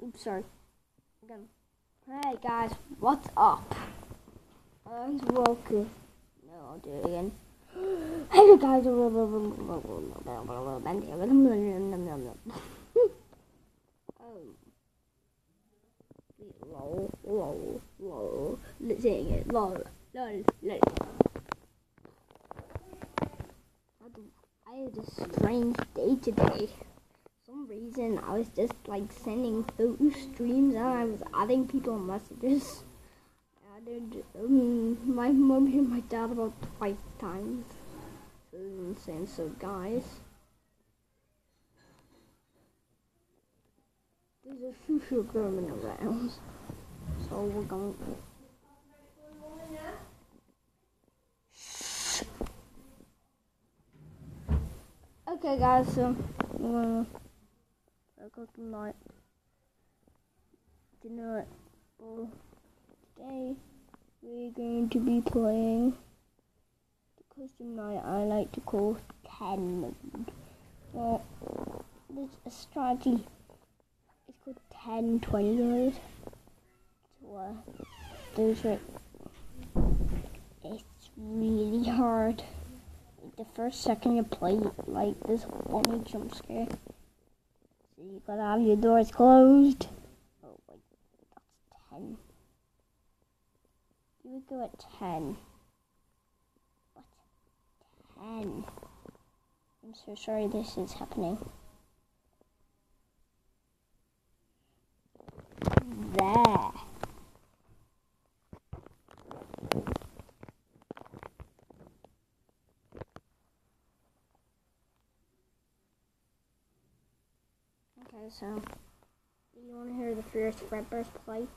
Oops, sorry. Again. Hey guys, what's up? And welcome. No, I'll do it again. Hey guys, lol. Let's sing it. Lol. I had a strange day today. For some reason, I was just like sending photo streams and I was adding people on messages. I added my mom and my dad about 5 times. So it was insane. So guys, there's a shoo German around. So we're going. Okay guys, so we're gonna go tonight. Tonight, today we're going to be playing the custom night I like to call 10 mode. Well, there's a strategy. It's called 10-20 mode. So there's like, it's really hard. The first second you play, like this funny jump scare. So you gotta have your doors closed. Oh wait, that's 10. You would go at 10. What? 10. I'm so sorry this is happening. There. Okay, so you want to hear the Fierce Fredbear's play?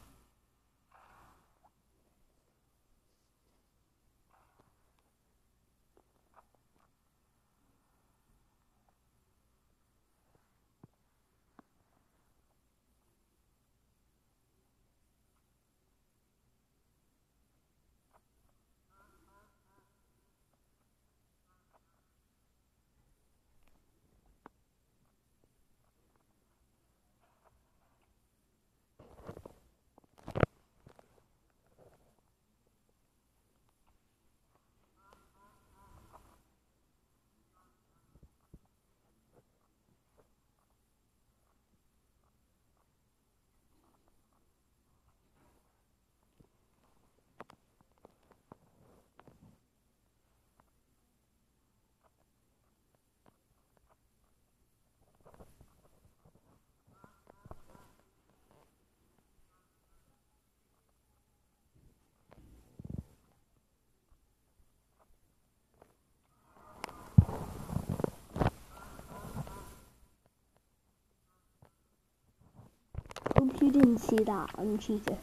Hope you didn't see that, I'm cheater.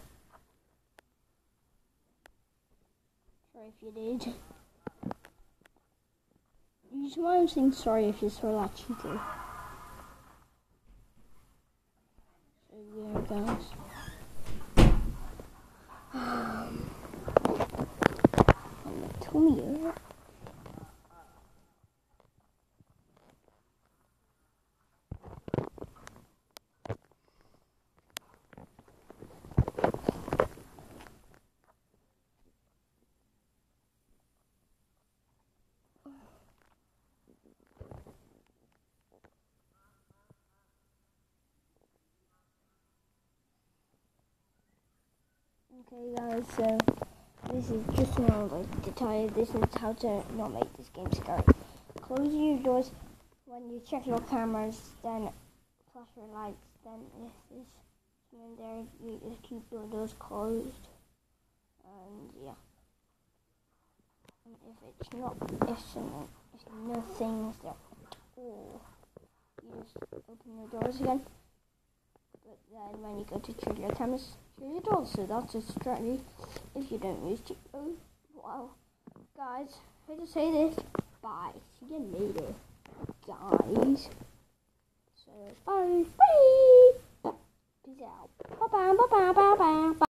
Sorry if you did. You just want to saying sorry if you saw that cheater. So yeah guys. Tell me it. Okay guys, so this is just what I would like to tell you. This is how to not make this game scary. Close your doors when you check your cameras, then flash your lights, then if there's someone there, you just keep your doors closed. And yeah. And if nothing's there at all, you just open your doors again. But then when you go to check your cameras, shut your doors. So that's a strategy if you don't use it. Oh, wow. Guys, I hate to say this. Bye. See you later, guys. So, bye. Bye. Peace out. Bye-bye. Bye-bye. Bye-bye.